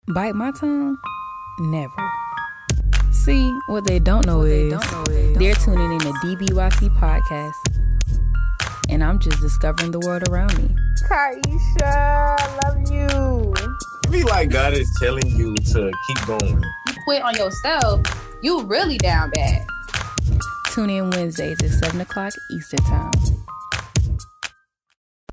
Bite my tongue? Never. See, what they don't know is they're tuning in to DBYC podcast, and I'm just discovering the world around me. Kaisha, I love you. I feel like God is telling you to keep going. You quit on yourself, you really down bad. Tune in Wednesdays at 7 o'clock Eastern Time.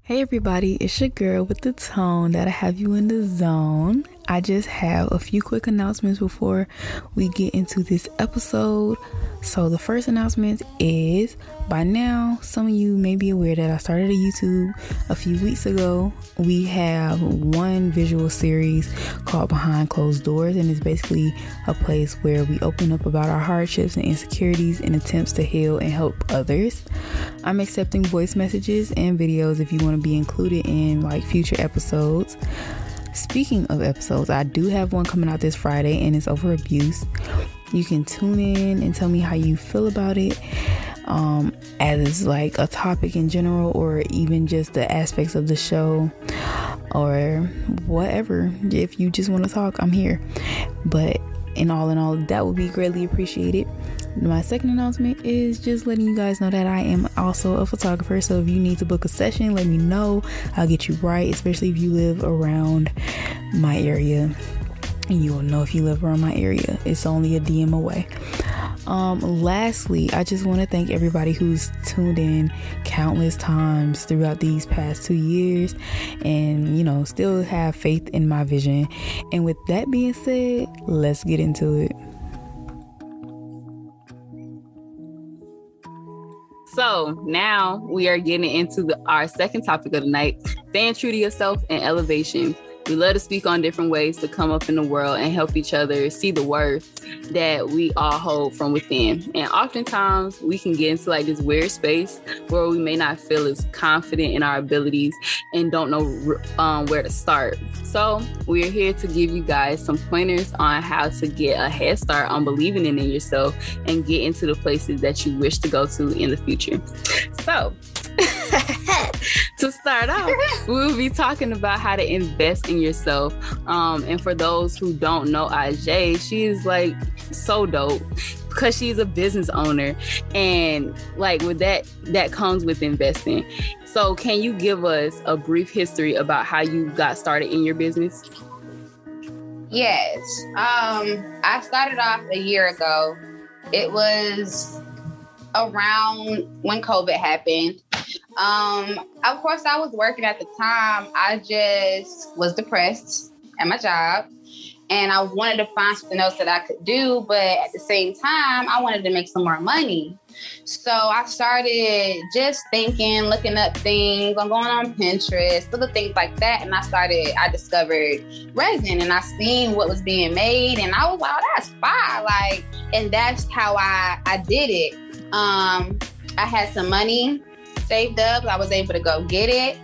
Hey everybody, it's your girl with the tone that'll have you in the zone. I just have a few quick announcements before we get into this episode. So the first announcement is, by now, some of you may be aware that I started a YouTube a few weeks ago. We have one visual series called Behind Closed Doors, and it's basically a place where we open up about our hardships and insecurities in attempts to heal and help others. I'm accepting voice messages and videos if you want to be included in like future episodes. Speaking of episodes, I do have one coming out this Friday, and it's over abuse. You can tune in and tell me how you feel about it, as like a topic in general, or even just the aspects of the show, or whatever. If you just want to talk, I'm here. But in all, that would be greatly appreciated. My second announcement is just letting you guys know that I am also a photographer. So if you need to book a session, let me know. I'll get you right, especially if you live around my area. And you will know if you live around my area. It's only a DM away. Lastly, I just want to thank everybody who's tuned in countless times throughout these past 2 years and, you know, still have faith in my vision. And with that being said, let's get into it. So now we are getting into our second topic of the night, staying true to yourself and elevation. We love to speak on different ways to come up in the world and help each other see the worth that we all hold from within. And oftentimes we can get into like this weird space where we may not feel as confident in our abilities and don't know where to start. So we are here to give you guys some pointers on how to get a head start on believing in yourself and get into the places that you wish to go to in the future. So to start off, we'll be talking about how to invest in yourself. And for those who don't know Auza, she is like so dope because she's a business owner, and like with that comes with investing. So can you give us a brief history about how you got started in your business? Yes. I started off a year ago. It was around when COVID happened. Of course, I was working at the time. I just was depressed at my job, and I wanted to find something else that I could do. But at the same time, I wanted to make some more money. So I started just thinking, looking up things. I'm going on Pinterest, little things like that. And I discovered resin, and I seen what was being made, and I was like, oh, that's fire. Like, and that's how I did it. I had some money saved up. I was able to go get it.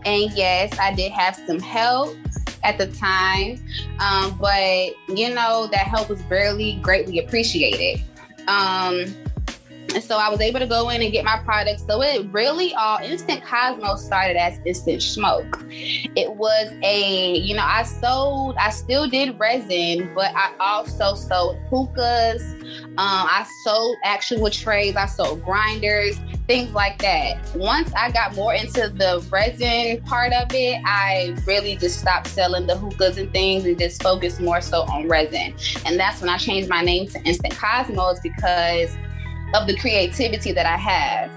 And yes, I did have some help at the time. But you know, that help was greatly appreciated. And so I was able to go in and get my products. So it really Instant Cosmos started as Instant Smoke. It was I still did resin, but I also sold hookahs. I sold actual trays. I sold grinders, things like that. Once I got more into the resin part of it, I really just stopped selling the hookahs and things and just focused more so on resin. And that's when I changed my name to Instant Cosmos, because of the creativity that I have.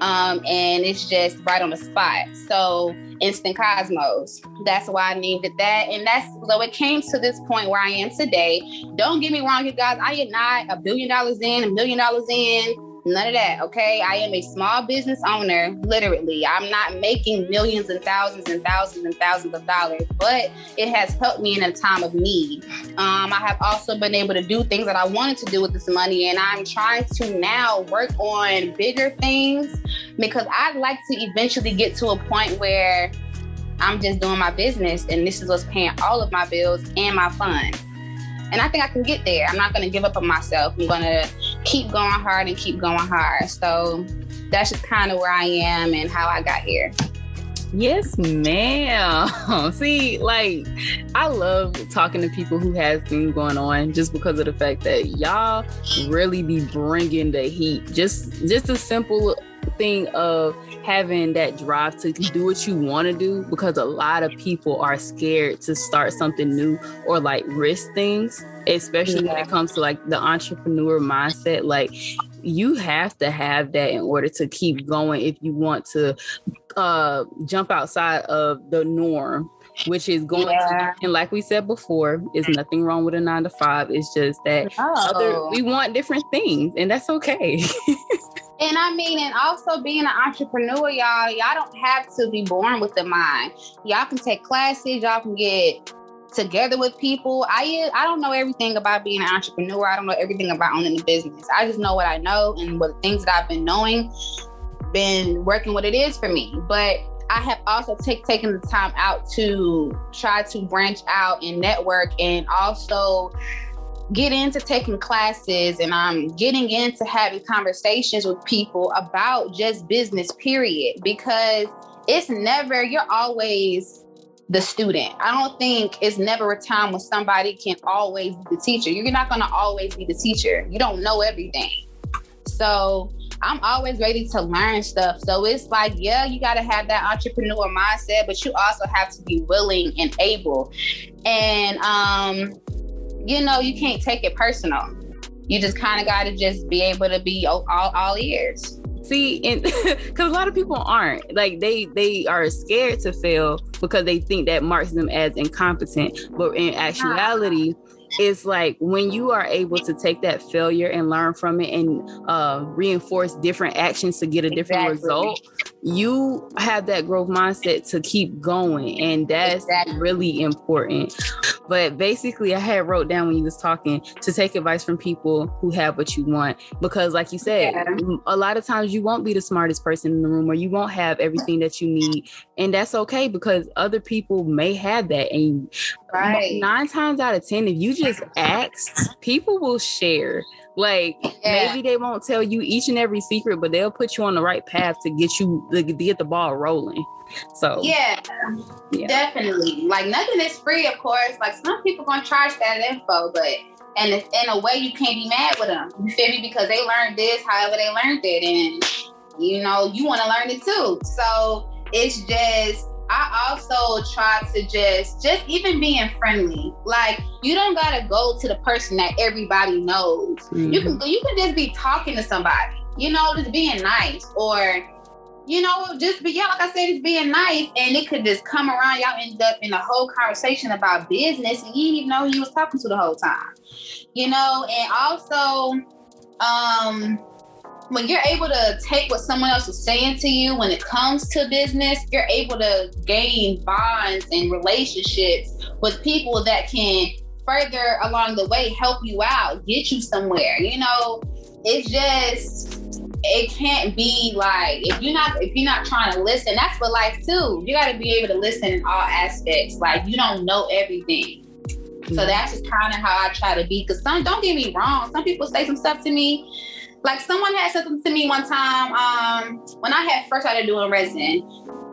And it's just right on the spot. So Instant Cosmos, that's why I named it that. And so it came to this point where I am today. Don't get me wrong, you guys, I am not $1 billion in, $1 million in, none of that, okay? I am a small business owner, literally. I'm not making millions and thousands and thousands and thousands of dollars, but it has helped me in a time of need. I have also been able to do things that I wanted to do with this money, and I'm trying to now work on bigger things, because I'd like to eventually get to a point where I'm just doing my business and this is what's paying all of my bills and my fund. And I think I can get there. I'm not going to give up on myself. I'm going to keep going hard and keep going hard. So that's just kind of where I am and how I got here. Yes, ma'am. See, like, I love talking to people who has things going on just because of the fact that y'all really be bringing the heat. Just a simple thing of having that drive to do what you want to do, because a lot of people are scared to start something new or like risk things, especially when it comes to like the entrepreneur mindset. Like, you have to have that in order to keep going if you want to jump outside of the norm, which is going to, and like we said before, is nothing wrong with a 9-to-5. It's just that we want different things, and that's okay. And I mean, and also being an entrepreneur, y'all don't have to be born with the mind. Y'all can take classes, y'all can get together with people. I don't know everything about being an entrepreneur. I don't know everything about owning a business. I just know what I know, and what the things that I've been knowing, been working what it is for me. But I have also taken the time out to try to branch out and network, and also get into taking classes, and I'm getting into having conversations with people about just business, period, because you're always the student. I don't think it's never a time when somebody can always be the teacher. You're not going to always be the teacher. You don't know everything. So I'm always ready to learn stuff. So it's like, yeah, you got to have that entrepreneur mindset, but you also have to be willing and able. And, you can't take it personal. You just kind of got to just be able to be all ears. See, and because a lot of people aren't, like, they are scared to fail because they think that marks them as incompetent. But in actuality, it's like when you are able to take that failure and learn from it and reinforce different actions to get a different result, you have that growth mindset to keep going. And that's really important. But basically, I had wrote down when you was talking to take advice from people who have what you want. Because like you said, a lot of times you won't be the smartest person in the room, or you won't have everything that you need. And that's okay, because other people may have that. And 9 times out of 10, if you just ask, people will share. Like, maybe they won't tell you each and every secret, but they'll put you on the right path to get the ball rolling. So yeah, definitely. Like, nothing is free, of course. Like, some people gonna charge that info, but in a way you can't be mad with them. You feel me? Because they learned this however they learned it, and you want to learn it too. So it's just, I also try to just even being friendly. Like, you don't gotta go to the person that everybody knows. Mm-hmm. You can just be talking to somebody, just being nice, or just be, like I said, just being nice, and it could just come around. Y'all end up in a whole conversation about business, and you didn't even know who you was talking to the whole time. And also, when you're able to take what someone else is saying to you when it comes to business, you're able to gain bonds and relationships with people that can further along the way help you out, get you somewhere. It's just, it can't be like, if you're not trying to listen. That's for life too. You got to be able to listen in all aspects. Like, you don't know everything. So that's just kind of how I try to be. Because don't get me wrong, some people say some stuff to me. Like, someone had something to me one time when I had first started doing resin,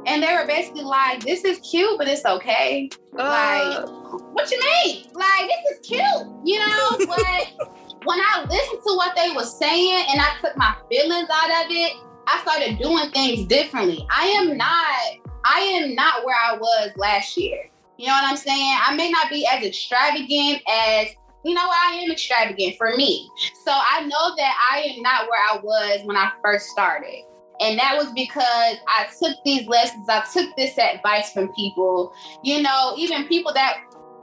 and they were basically like, "This is cute, but it's okay." Like, what you mean? Like, this is cute, But when I listened to what they were saying and I took my feelings out of it, I started doing things differently. I am not where I was last year. You know what I'm saying? I may not be as extravagant as, I am extravagant for me. So I know that I am not where I was when I first started. And that was because I took these lessons, I took this advice from people, even people that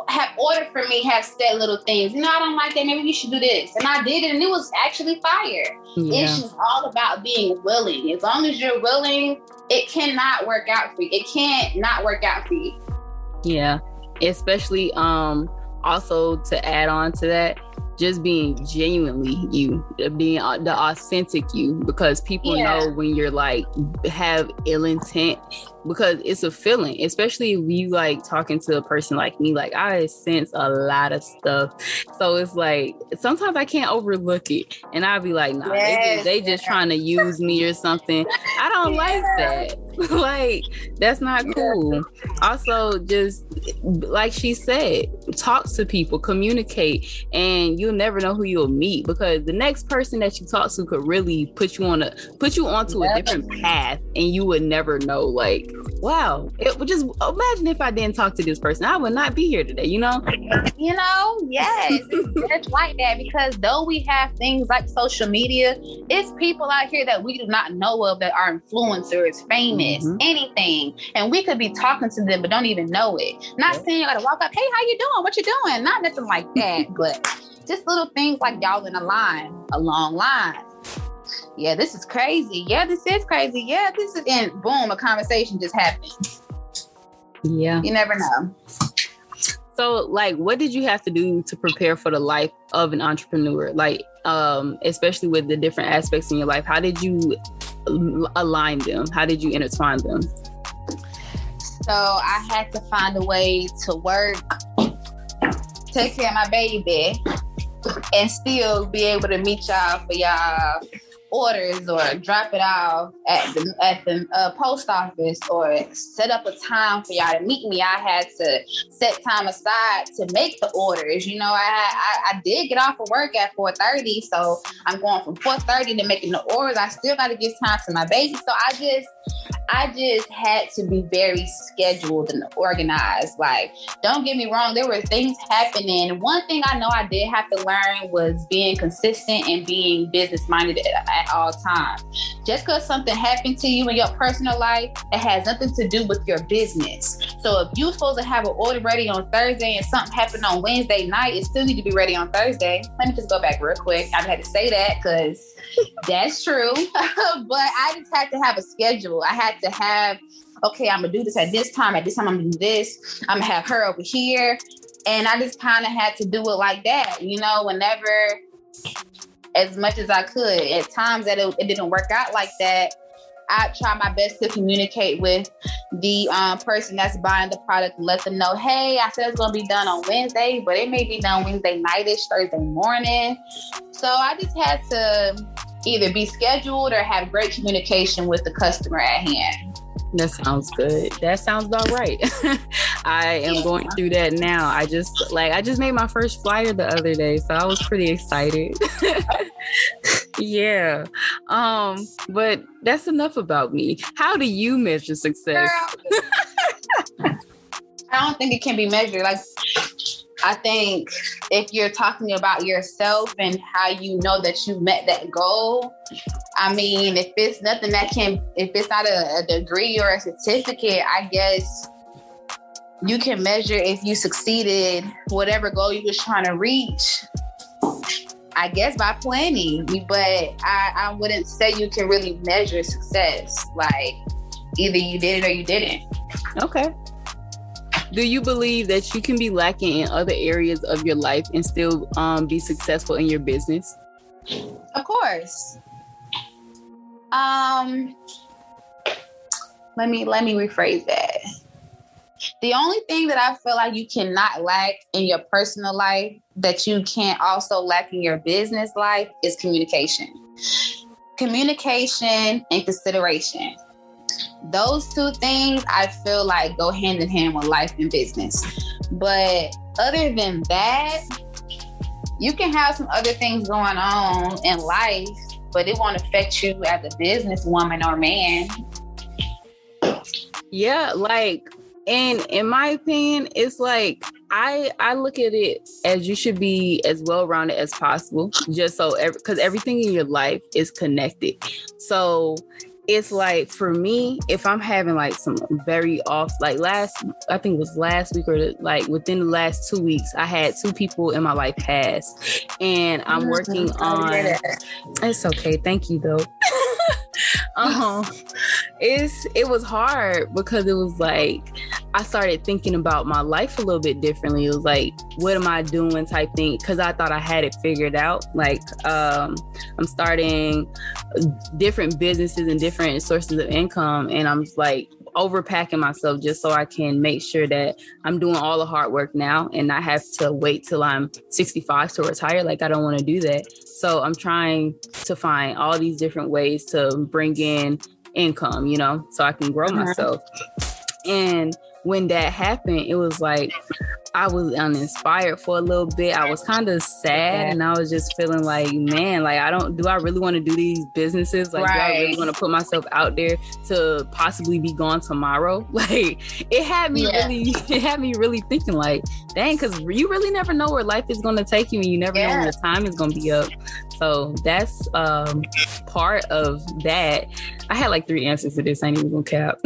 have ordered from me have said little things. I don't like that. Maybe you should do this. And I did it, and it was actually fire. Yeah. It's just all about being willing. As long as you're willing, it cannot work out for you. It can't not work out for you. Yeah. Especially, also to add on to that, just being genuinely you, being the authentic you, because people know when you're like have ill intent, because it's a feeling, especially if you like talking to a person like me. Like, I sense a lot of stuff, so it's like sometimes I can't overlook it, and I'll be like, nah, they just trying to use me or something. I don't like that. Like, that's not cool. Also, just like she said, talk to people, communicate, and you'll never know who you'll meet, because the next person that you talk to could really put you onto a different path, and you would never know. Like, wow, it would just imagine if I didn't talk to this person, I would not be here today, you know? Yes, it's just like that, because though we have things like social media, it's people out here that we do not know of that are influencers, famous, anything, and we could be talking to them but don't even know it. Not saying you gotta walk up, hey, how you doing, what you doing, not nothing like that, but just little things like y'all in a long line. Yeah, this is crazy. Yeah, this is crazy. Yeah, this is, and boom, a conversation just happened. Yeah, you never know. So, like, what did you have to do to prepare for the life of an entrepreneur? Like, especially with the different aspects in your life, how did you align them? How did you intertwine them? So I had to find a way to work, take care of my baby, and still be able to meet y'all for y'all orders, or drop it off at the post office, or set up a time for y'all to meet me. I had to set time aside to make the orders. You know, I did get off of work at 4:30, so I'm going from 4:30 to making the orders. I still got to give time to my baby, so I just had to be very scheduled and organized. Like, don't get me wrong, there were things happening. One thing I know I did have to learn was being consistent and being business-minded at all times. Just because something happened to you in your personal life, it has nothing to do with your business. So if you're supposed to have an order ready on Thursday and something happened on Wednesday night, it still need to be ready on Thursday. Let me just go back real quick. I had to say that because that's true. But I just had to have a schedule. I had to have, okay, I'm gonna do this at this time I'm gonna do this, I'm gonna have her over here, and I just kind of had to do it like that, you know, whenever, as much as I could. At times that it didn't work out like that, I try my best to communicate with the person that's buying the product and let them know, hey, I said it's gonna be done on Wednesday, but it may be done Wednesday nightish, Thursday morning. So I just had to either be scheduled or have great communication with the customer at hand. That sounds good. That sounds about right. I am going through that now. I just made my first flyer the other day, so I was pretty excited. Yeah. But that's enough about me. How do you measure success? Girl, I don't think it can be measured. Like, I think if you're talking about yourself and how you know that you met that goal, I mean, if it's nothing if it's not a degree or a certificate, I guess you can measure if you succeeded whatever goal you was trying to reach, I guess, by planning. But I wouldn't say you can really measure success. Like, either you did it or you didn't. Okay. Do you believe that you can be lacking in other areas of your life and still be successful in your business? Of course. Let me rephrase that. The only thing that I feel like you cannot lack in your personal life that you can't also lack in your business life is communication. Communication and consideration. Those two things I feel like go hand in hand with life and business. But other than that, you can have some other things going on in life, but it won't affect you as a businesswoman or man. Yeah, like, and in my opinion, it's like I look at it as you should be as well-rounded as possible, just so because everything in your life is connected. So it's like, for me, if I'm having like some very off, like I think it was last week, or like within the last 2 weeks, I had 2 people in my life pass, and I'm working on, it's okay. Thank you though. It was hard because it was like, I started thinking about my life a little bit differently. It was like, what am I doing type thing? Because I thought I had it figured out. Like, I'm starting different businesses and different sources of income, and I'm like overpacking myself just so I can make sure that I'm doing all the hard work now and not have to wait till I'm 65 to retire. Like, I don't want to do that. So I'm trying to find all these different ways to bring in income, you know, so I can grow myself. And when that happened, it was like I was uninspired for a little bit. I was kind of sad, and I was just feeling like, man, like do I really want to do these businesses? Like, do I really want to put myself out there to possibly be gone tomorrow? Like, it had me really thinking, like, dang, because you really never know where life is going to take you, and you never know when the time is going to be up. So that's part of that. I had like 3 answers to this. I ain't even gonna cap.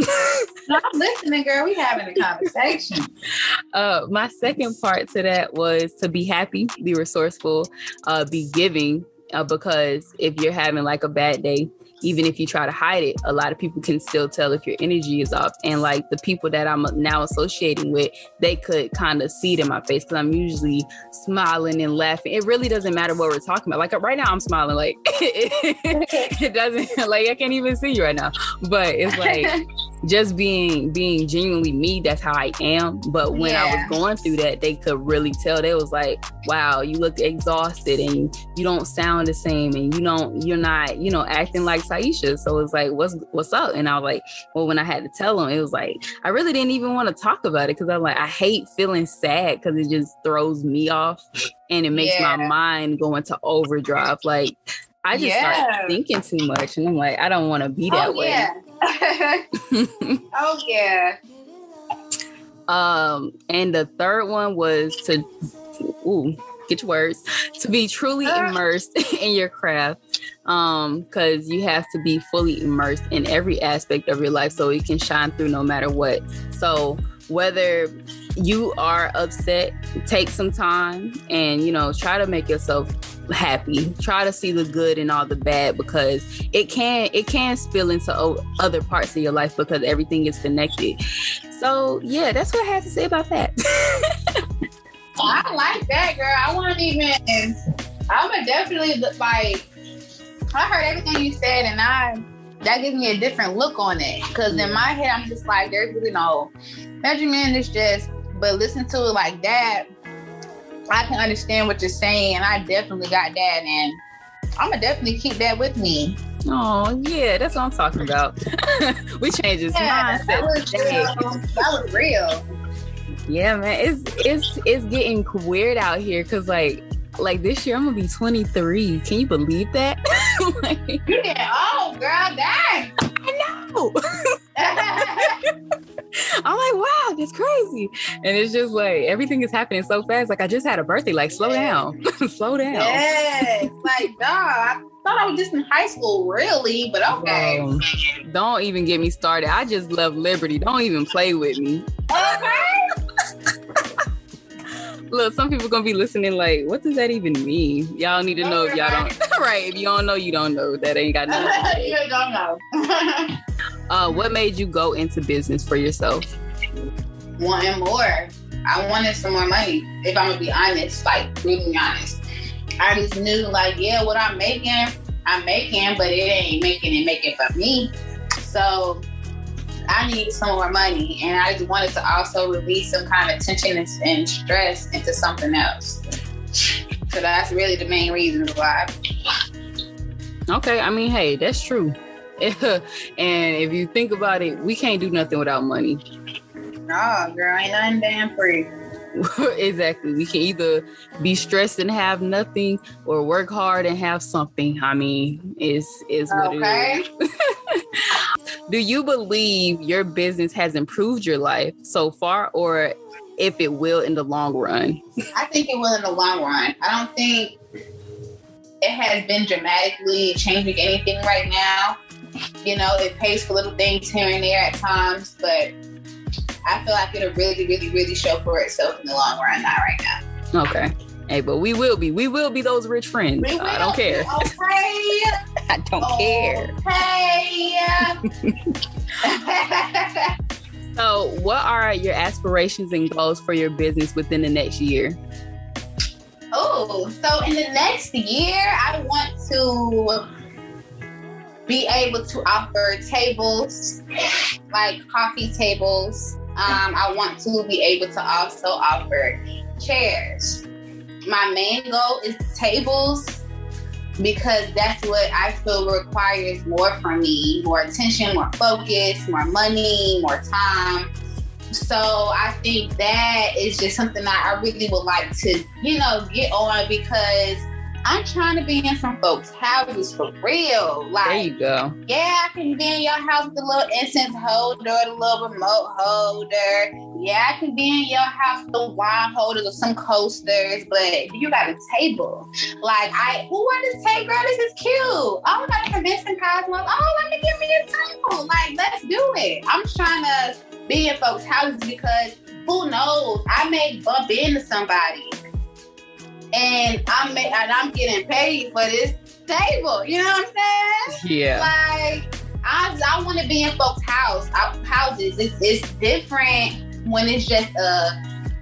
I'm listening, girl. We having a conversation. My second part to that was to be happy, be resourceful, be giving, because if you're having like a bad day, even if you try to hide it, a lot of people can still tell if your energy is off. And like the people that I'm now associating with, they could kind of see it in my face because I'm usually smiling and laughing. It really doesn't matter what we're talking about. Like right now I'm smiling, like it doesn't, like I can't even see you right now, but it's like just being genuinely me. That's how I am. But when I was going through that, they could really tell. They was like, wow, you look exhausted and you don't sound the same, and you're not, you know, acting like Taisha. So it's like, what's up? And I was like, well, when I had to tell them, it was like, I really didn't even want to talk about it because I'm like, I hate feeling sad because it just throws me off and it makes my mind go into overdrive. Like I just start thinking too much, and I'm like, I don't want to be that way. Oh yeah. And the third one was to get your words, to be truly immersed in your craft, because you have to be fully immersed in every aspect of your life so it can shine through no matter what. So whether you are upset, take some time and, you know, try to make yourself happy. Try to see the good in all the bad, because it can spill into other parts of your life because everything is connected. So yeah, that's what I have to say about that. I like that, girl. I would definitely like, I heard everything you said, and that gives me a different look on it. Because in my head, I'm just like, there's really no measurement. It's just, but listen to it like that, I can understand what you're saying. And I definitely got that. And I'm going to definitely keep that with me. Oh, yeah, that's what I'm talking about. We changed his mindset. That was real. Yeah, man, it's getting weird out here because like this year I'm gonna be 23. Can you believe that? Like, you get old, girl. Dang. I know. I'm like, wow, that's crazy. And it's just like everything is happening so fast. Like I just had a birthday. Like slow down, slow down. Yes, like dog. I thought I was just in high school, really, but okay. Don't even get me started. I just love liberty. Don't even play with me. Okay. Look, some people gonna be listening like, what does that even mean? Y'all need to know if y'all don't. Right, if you don't know, you don't know. That ain't got nothing. You don't know. What made you go into business for yourself? Wanting more. I wanted some more money. If I'm gonna be honest, like really honest. I just knew like, yeah, what I'm making, but it ain't making it for me. So I need some more money, and I just wanted to also release some kind of tension and stress into something else. So that's really the main reason why. Okay, I mean, hey, that's true. And if you think about it, we can't do nothing without money. No, girl, ain't nothing damn free. Exactly. We can either be stressed and have nothing, or work hard and have something. I mean, is what it is. Do you believe your business has improved your life so far, or if it will in the long run? I think it will in the long run. I don't think it has been dramatically changing anything right now. You know, it pays for little things here and there at times, but I feel like it'll really, really, really show for itself in the long run, not right now. Okay. Hey, but we will be those rich friends. I don't care. Okay. I don't care. Okay. So what are your aspirations and goals for your business within the next year? Oh, so in the next year, I want to be able to offer tables, like coffee tables. I want to be able to also offer chairs. My main goal is tables, because that's what I feel requires more from me, more attention, more focus, more money, more time. So I think that is just something that I really would like to, get on, because I'm trying to be in some folks' houses for real. Like, there you go. Yeah, I can be in your house with a little incense holder, the little remote holder. Yeah, I can be in your house with the wine holders or some coasters, but you got a table. Like, who want this table? Girl, this is cute. Oh, like convention cosmos. Oh, let me give me a table. Like, let's do it. I'm trying to be in folks' houses because who knows? I may bump into somebody. And I'm getting paid for this table. You know what I'm saying? Yeah. Like, I want to be in folks' houses. It's different when it's just a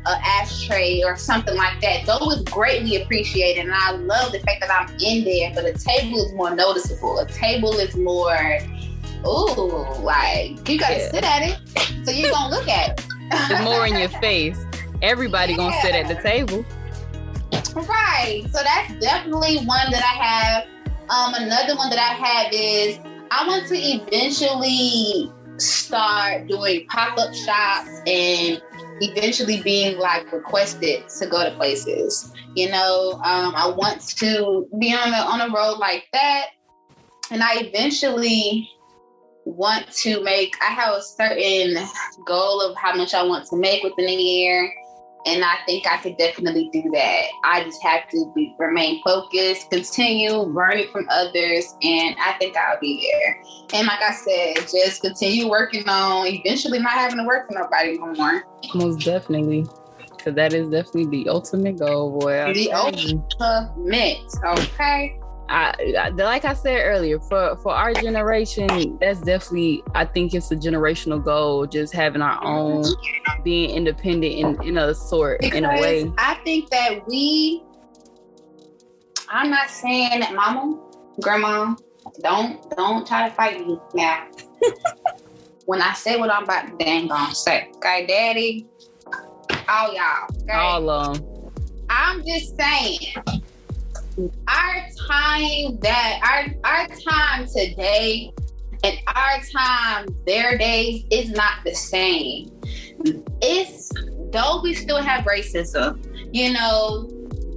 ashtray or something like that. Those is greatly appreciated, and I love the fact that I'm in there. But a table is more noticeable. A table is more, like you gotta sit at it, so you're gonna look at it. It's more in your face. Everybody gonna sit at the table. Right. So that's definitely one that I have. Another one that I have is I want to eventually start doing pop-up shops and eventually being like requested to go to places. I want to be on a road like that. And I eventually want to I have a certain goal of how much I want to make within a year. And I think I could definitely do that. I just have to remain focused, continue learning from others, and I think I'll be there. And like I said, just continue working on eventually not having to work for nobody no more. Most definitely. Because that is definitely the ultimate goal, boy. The ultimate, okay? Like I said earlier, for our generation, that's definitely, I think it's a generational goal, just having our own, being independent in a sort, because in a way. I think that I'm not saying that mama, grandma, don't try to fight me now. When I say what I'm about to dang gonna say, okay, daddy, all y'all, okay? All of them. I'm just saying, our time today and our time their days is not the same. Though we still have racism,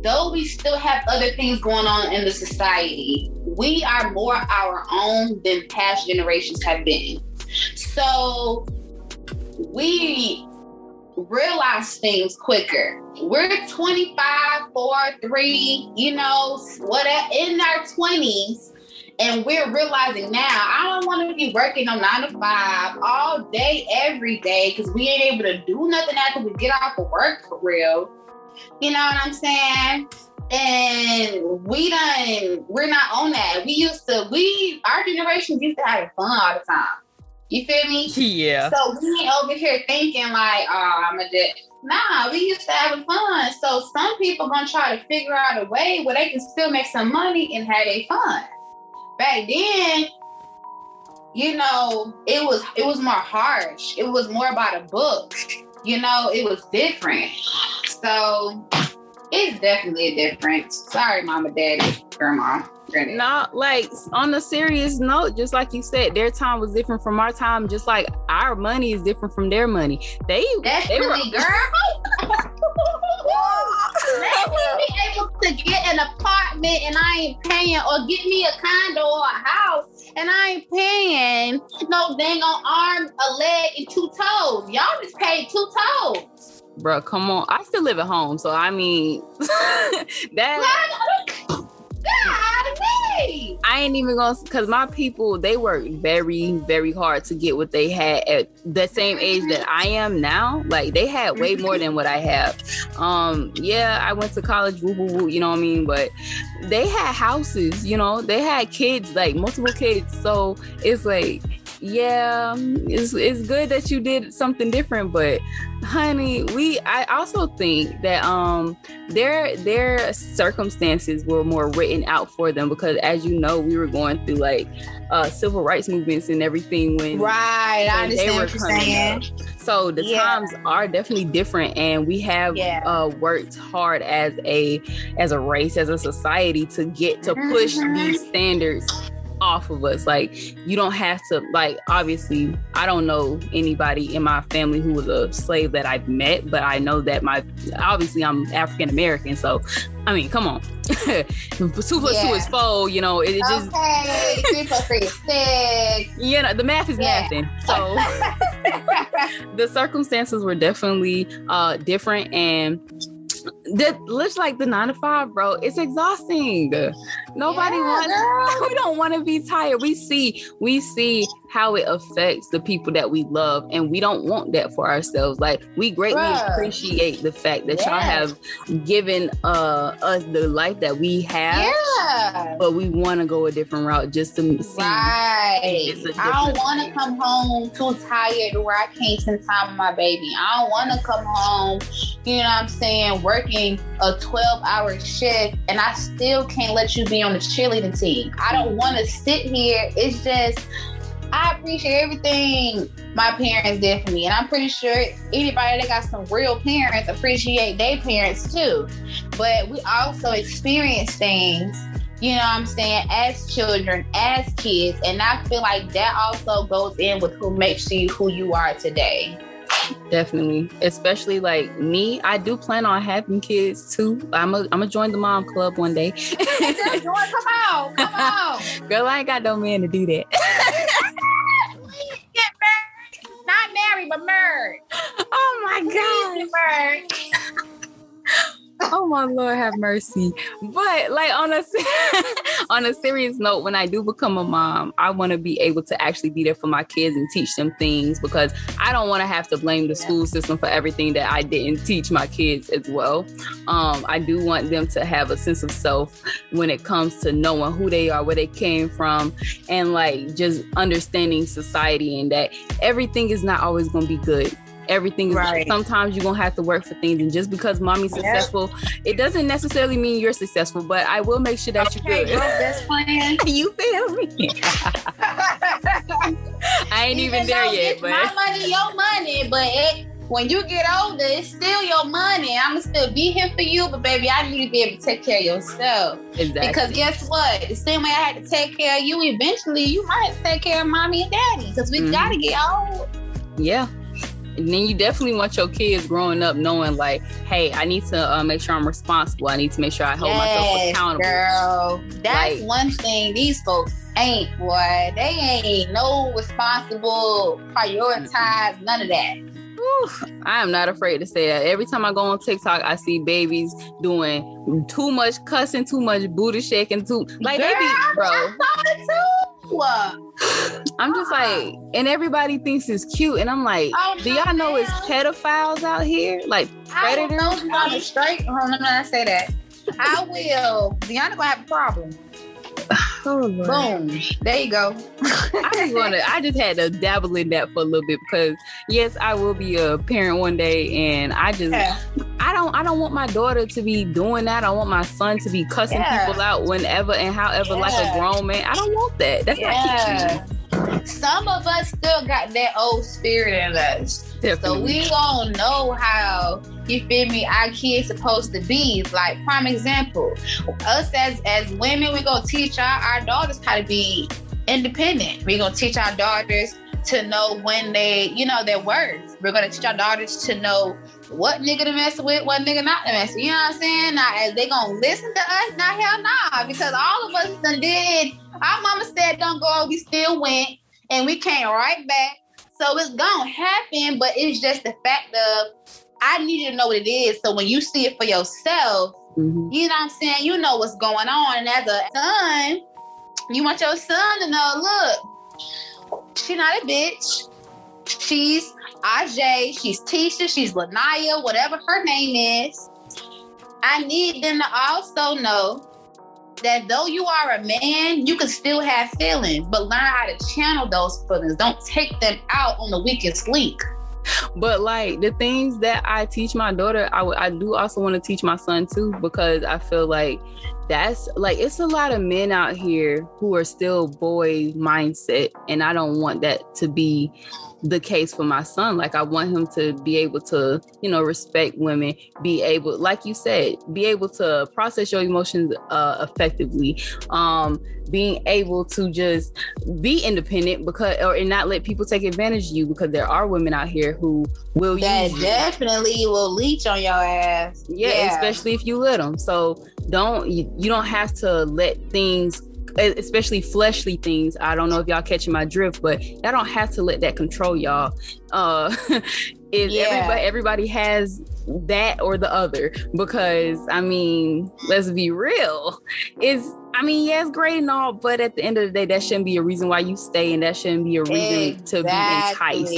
though we still have other things going on in the society, we are more our own than past generations have been. So we realize things quicker. We're 25, 4, 3, whatever, in our 20s, and we're realizing now, I don't want to be working on 9 to 5 all day, every day, because we ain't able to do nothing after we get off of work for real. You know what I'm saying? And we're not on that. Our generation used to have fun all the time. You feel me? Yeah. So we ain't over here thinking like, I'm a dick. Nah, we used to have fun. So some people gonna try to figure out a way where they can still make some money and have their fun. Back then, it was more harsh. It was more about a book. It was different. So it's definitely a difference. Sorry, mama, daddy, grandma. No, like on a serious note, just like you said, their time was different from our time. Just like our money is different from their money. They were, girl. Let me be able to get an apartment and I ain't paying, or get me a condo or a house and I ain't paying no dang on arm, a leg, and 2 toes. Y'all just paid 2 toes. Bro, come on. I still live at home, so I mean I ain't even gonna, because my people, they worked very, very hard to get what they had at the same age that I am now. Like, they had way more than what I have. I went to college, woo, woo, woo, you know what I mean? But they had houses, they had kids, like multiple kids. So it's like, yeah, it's good that you did something different, but honey, I also think that their circumstances were more written out for them, because as you know, we were going through like civil rights movements and everything when I understand what you're saying. up. So the times are definitely different, and we have worked hard as a race, as a society, to get to push these standards off of us. Like, you don't have to, like, obviously I don't know anybody in my family who was a slave that I've met, but I know that obviously I'm African American, so I mean, come on. 2 + 2 is 4, you know, it just 3 + 3 is 6. You know, the math is mathing. So the circumstances were definitely different, and that looks like the 9 to 5, bro. It's exhausting. Nobody wants. We don't want to be tired. We see how it affects the people that we love, and we don't want that for ourselves. Like, we greatly appreciate the fact that y'all have given us the life that we have, but we want to go a different route just to see. I don't want to come home too tired where I can't spend time with my baby. I don't want to come home, you know what I'm saying, working a 12-hour shift, and I still can't let you be on the cheerleading team. I don't want to sit here. It's just, I appreciate everything my parents did for me, and I'm pretty sure anybody that got some real parents appreciate their parents too. But we also experience things, you know what I'm saying, as children, as kids, and I feel like that also goes in with who makes you who you are today. Definitely. Especially like me, I do plan on having kids too. I'm gonna join the mom club one day. Come on. Girl, I ain't got no man to do that. Get married. Not married, but married. Oh my God. Oh my Lord, have mercy. But like on a serious note, when I do become a mom, I want to be able to actually be there for my kids and teach them things, because I don't want to have to blame the school system for everything that I didn't teach my kids as well. I do want them to have a sense of self when it comes to knowing who they are, where they came from, and like just understanding society, and that everything is not always going to be good. Everything is right. Sometimes you're gonna have to work for things, and just because mommy's successful, it doesn't necessarily mean you're successful. But I will make sure that you're good. Best plan. You feel me? I ain't even there yet. But my money, your money. But when you get older, it's still your money. I'ma still be here for you, but baby, I need to be able to take care of yourself. Exactly. Because guess what? The same way I had to take care of you, eventually you might have to take care of mommy and daddy. Because we gotta get old. Yeah. And then you definitely want your kids growing up knowing, like, hey, I need to make sure I'm responsible. I need to make sure I hold myself accountable. Girl, that's like, one thing these folks ain't, boy. They ain't no responsible, prioritize, none of that. I am not afraid to say that. Every time I go on TikTok, I see babies doing too much cussing, too much booty shaking, like, girl, they be, bro. I saw it too. I'm just like, and everybody thinks it's cute, and I'm like, do y'all know it's pedophiles out here, like predators? I don't know on the straight. Hold on, let me not say that. I will. Deanna gonna have a problem. Oh, Lord. Boom. There you go. I just had to dabble in that for a little bit, because yes, I will be a parent one day, and I don't want my daughter to be doing that. I want my son to be cussing people out whenever and however, like a grown man. I don't want that. That's not cute. Some of us still got that old spirit in us. Definitely. So we don't know how, you feel me, our kids supposed to be. Like, prime example, us as women, we're going to teach our daughters how to be independent. We're going to teach our daughters to know when they, you know, their worth. We're going to teach our daughters to know what nigga to mess with, what nigga not to mess with. You know what I'm saying? Now, as they going to listen to us? Now, hell nah, because all of us done did. Our mama said don't go, we still went, and we came right back. So it's gonna happen, but it's just the fact of, I need you to know what it is. So when you see it for yourself, you know what I'm saying? You know what's going on. And as a son, you want your son to know, look, she's not a bitch. She's Ajay, she's Tisha, she's Lanaya, whatever her name is. I need them to also know that though you are a man, you can still have feelings, but learn how to channel those feelings. Don't take them out on the weakest link. But like the things that I teach my daughter, I do also want to teach my son too, because I feel like that's like, it's a lot of men out here who are still boy mindset, and I don't want that to be the case for my son. Like, I want him to be able to, you know, respect women, be able, like you said, be able to process your emotions effectively, being able to just be independent, because, and not let people take advantage of you, because there are women out here who will that use definitely you. Will leech on your ass. Yeah, especially if you let them. So you don't have to let things, especially fleshly things. I don't know if y'all catching my drift, but y'all don't have to let that control y'all. Everybody has that or the other, because I mean, let's be real. It's great and all, but at the end of the day, that shouldn't be a reason why you stay, and that shouldn't be a reason to be enticed.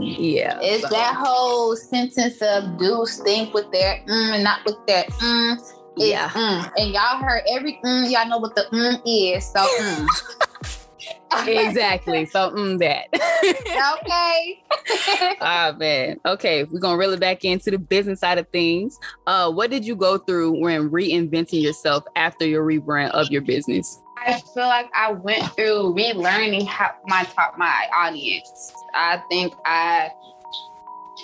Yeah, it's that whole sentence of dudes think with their and not with their Yeah. And y'all heard every y'all know what the is. So Exactly. So that. Okay. Man. Okay, we're gonna reel it back into the business side of things. What did you go through when reinventing yourself after your rebrand of your business? I feel like I went through relearning how my audience. I think I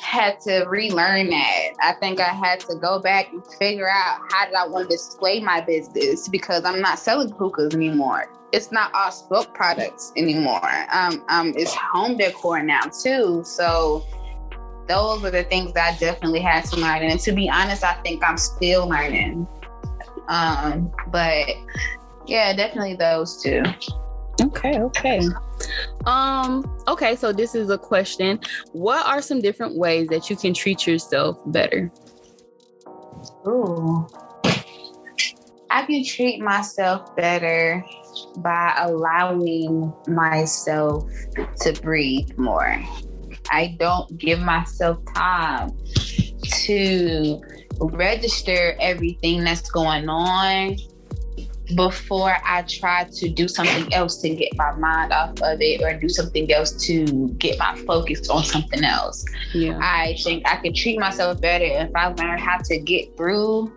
had to relearn that. I think I had to go back and figure out how did I want to display my business, because I'm not selling hookahs anymore. It's not all smoke products anymore. It's home decor now too. So those are the things that I definitely had to learn. And to be honest, I think I'm still learning. But yeah, definitely those two. Okay. Okay, so this is a question. What are some different ways that you can treat yourself better? Ooh. I can treat myself better by allowing myself to breathe more. I don't give myself time to register everything that's going on before I try to do something else to get my mind off of it, or do something else to get my focus on something else. Yeah. I think I can treat myself better if I learn how to get through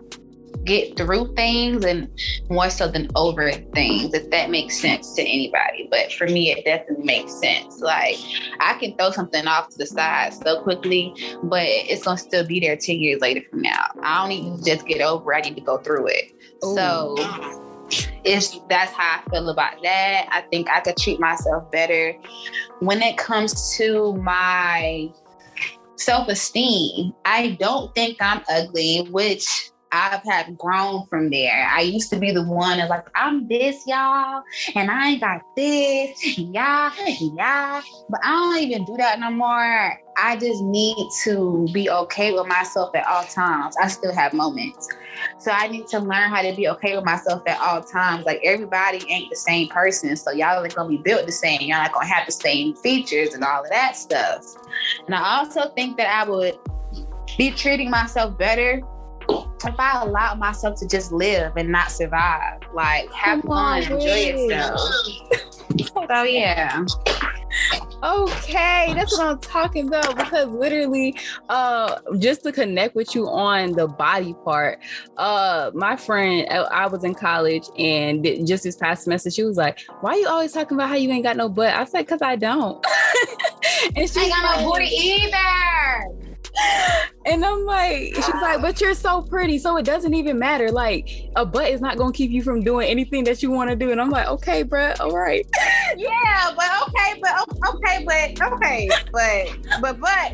things, and more so than over things, if that makes sense to anybody. But for me, it definitely makes sense. Like, I can throw something off to the side so quickly, but it's gonna still be there 10 years later from now. I don't need to just get over it. I need to go through it. Ooh. So that's how I feel about that. I think I could treat myself better when it comes to my self-esteem. I don't think I'm ugly, which I've had grown from there. I used to be the one that's like, I'm this, y'all, and I ain't got this, yeah. But I don't even do that no more. I just need to be okay with myself at all times. I still have moments. So I need to learn how to be okay with myself at all times. Like, everybody ain't the same person. So y'all ain't gonna be built the same. Y'all not gonna have the same features and all of that stuff. And I also think that I would be treating myself better if I allow myself to just live and not survive. Like, have fun, enjoy yourself. So yeah. Okay, that's what I'm talking about, because literally, just to connect with you on the body part, my friend, I was in college, and just this past semester, she was like, why are you always talking about how you ain't got no butt? I said, because I don't. And she ain't got no booty either. And I'm like, she's like, but you're so pretty, so it doesn't even matter. Like, a butt is not gonna keep you from doing anything that you want to do. And I'm like, okay, bruh, all right. Yeah, but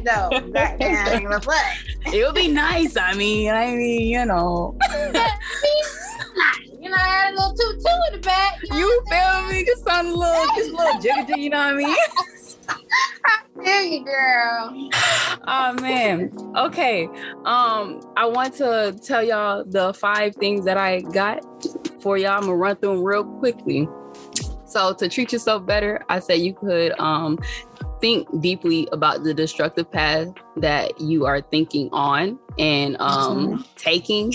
though, goddamn, but it'll be nice. I mean, you know. You know, I had a little tutu in the back. You feel me? Just sound a little jiggy, you know what I mean? I feel you, girl. Oh man. Okay. I want to tell y'all the 5 things that I got for y'all. I'm gonna run through them real quickly. So to treat yourself better, I say you could think deeply about the destructive path that you are thinking on and taking.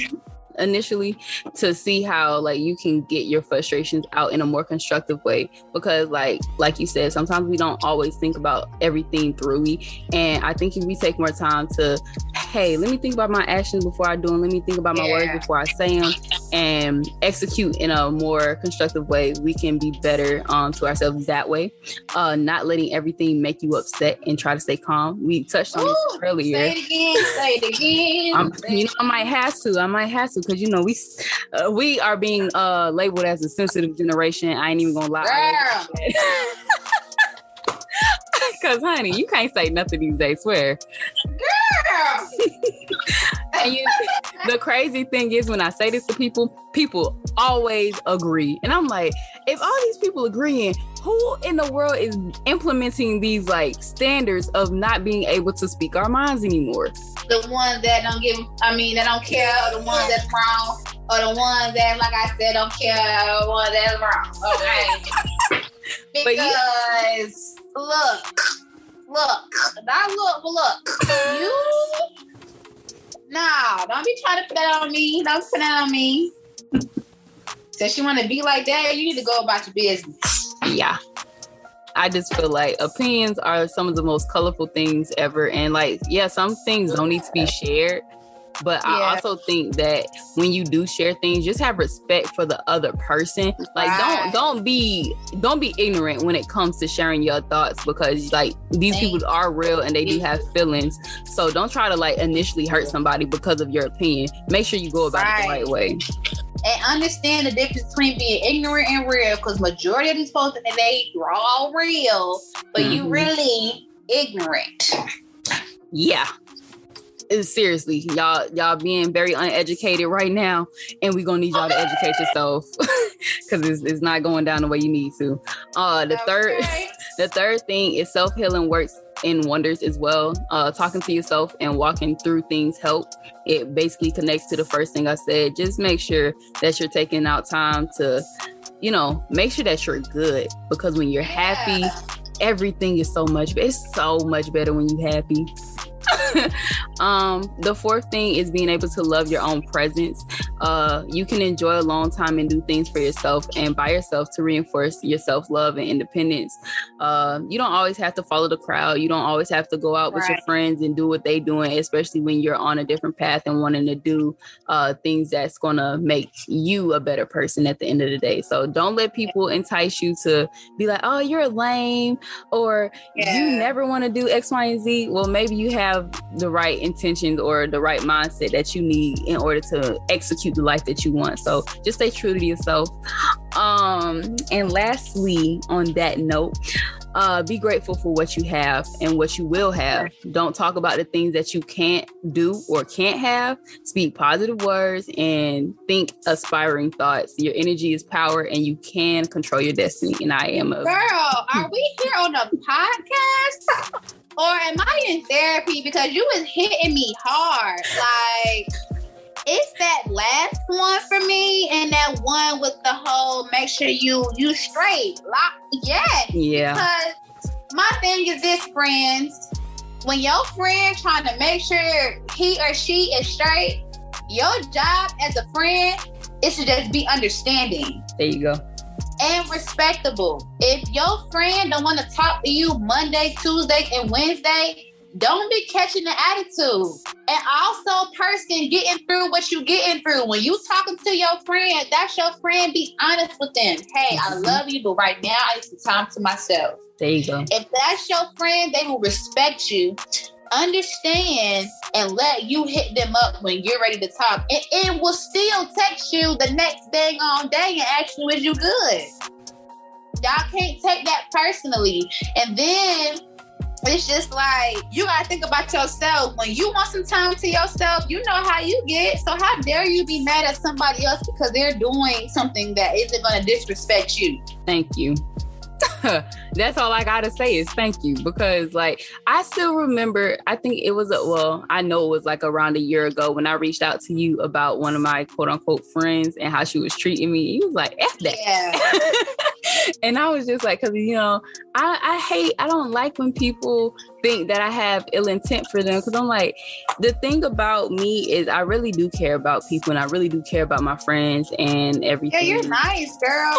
initially to see how like you can get your frustrations out in a more constructive way, because like you said, sometimes we don't always think about everything thoroughly, and I think if we take more time to, hey, let me think about my actions before I do them, let me think about my words before I say them, and execute in a more constructive way, we can be better to ourselves that way. Not letting everything make you upset and try to stay calm. We touched on this earlier. Say it again. I might have to, because you know we are being labeled as a sensitive generation. I ain't even gonna lie. Because honey, you can't say nothing these days, swear. Girl. And the crazy thing is, when I say this to people always agree. And I'm like, if all these people agreeing, who in the world is implementing these like standards of not being able to speak our minds anymore? The ones that that don't care, or the ones that's wrong, or the ones that, like I said, don't care, or the ones that's wrong. Okay. Because look, you. Nah, don't be trying to put that on me. Don't put that on me. Since you want to be like that, you need to go about your business. Yeah. I just feel like opinions are some of the most colorful things ever. And like, yeah, some things don't need to be shared. But I also think that when you do share things, just have respect for the other person. Like, don't be ignorant when it comes to sharing your thoughts, because like these people are real and they do have feelings. So don't try to like initially hurt somebody because of your opinion. Make sure you go about it the right way. And understand the difference between being ignorant and real, because majority of these folks, you're all real, but you really ignorant. Yeah. Seriously, y'all being very uneducated right now, and we're gonna need y'all to educate yourself, because it's not going down the way you need to. The third thing is self-healing works in wonders as well. Talking to yourself and walking through things help. It basically connects to the first thing I said. Just make sure that you're taking out time to, make sure that you're good, because when you're happy, everything is so much better when you're happy. The fourth thing is being able to love your own presence. You can enjoy a long time and do things for yourself and by yourself to reinforce your self-love and independence. You don't always have to follow the crowd. You don't always have to go out with your friends and do what they doing, especially when you're on a different path and wanting to do things that's gonna make you a better person at the end of the day. So don't let people entice you to be like, oh, you're lame, or you never want to do X, Y, and Z. Well, maybe you have the right intentions or the right mindset that you need in order to execute the life that you want. So just stay true to yourself. And lastly, on that note, be grateful for what you have and what you will have. Don't talk about the things that you can't do or can't have. Speak positive words and think aspiring thoughts. Your energy is power, and you can control your destiny. And I am a girl. Are we here on a podcast? Or am I in therapy? Because you was hitting me hard. Like, it's that last one for me, and that one with the whole make sure you straight. Yeah. Because my thing is this, friends. When your friend trying to make sure he or she is straight, your job as a friend is to just be understanding. There you go. And respectable. If your friend don't want to talk to you Monday, Tuesday, and Wednesday, don't be catching the attitude. And also, person, getting through what you getting through. When you talking to your friend, that's your friend. Be honest with them. Hey, I love you, but right now I need some time to myself. There you go. If that's your friend, they will respect you, understand, and let you hit them up when you're ready to talk. And will still text you the next dang on day and ask you, is you good? Y'all can't take that personally. And then it's just like, you gotta think about yourself. When you want some time to yourself, you know how you get. So how dare you be mad at somebody else because they're doing something that isn't gonna disrespect you? Thank you. That's all I gotta say is thank you, because like I still remember, I think it was I know it was like around a year ago when I reached out to you about one of my quote unquote friends and how she was treating me. You was like, F that. Yeah. And I was just like, because I don't like when people think that I have ill intent for them, because I'm like, the thing about me is I really do care about people, and I really do care about my friends and everything. Yeah, you're nice, girl.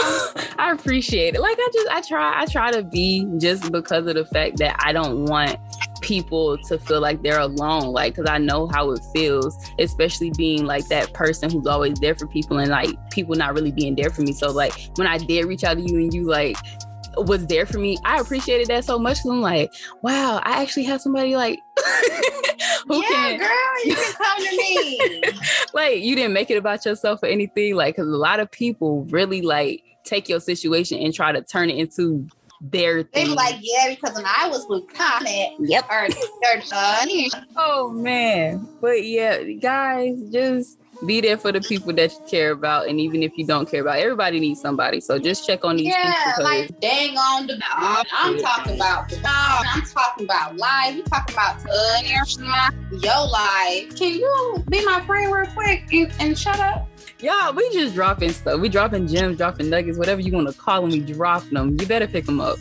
I appreciate it. Like, I try to be, just because of the fact that I don't want people to feel like they're alone, like, because I know how it feels, especially being like that person who's always there for people, and like people not really being there for me. So like when I did reach out to you and you like was there for me, I appreciated that so much, because I'm like, wow, I actually have somebody like who can, girl, you can come to me. like, you didn't make it about yourself or anything, like, because a lot of people really like take your situation and try to turn it into their thing. They be like, yeah, because when I was with comment, Yep. or son. Oh man. But yeah, guys, just be there for the people that you care about, and even if you don't care about, everybody needs somebody. So just check on these people. Like dang on the I'm talking about the dog. I'm talking about life. You talking about your life. Can you be my friend real quick and shut up? Y'all, we just dropping stuff. We dropping gems, dropping nuggets, whatever you want to call them. We dropping them. You better pick them up.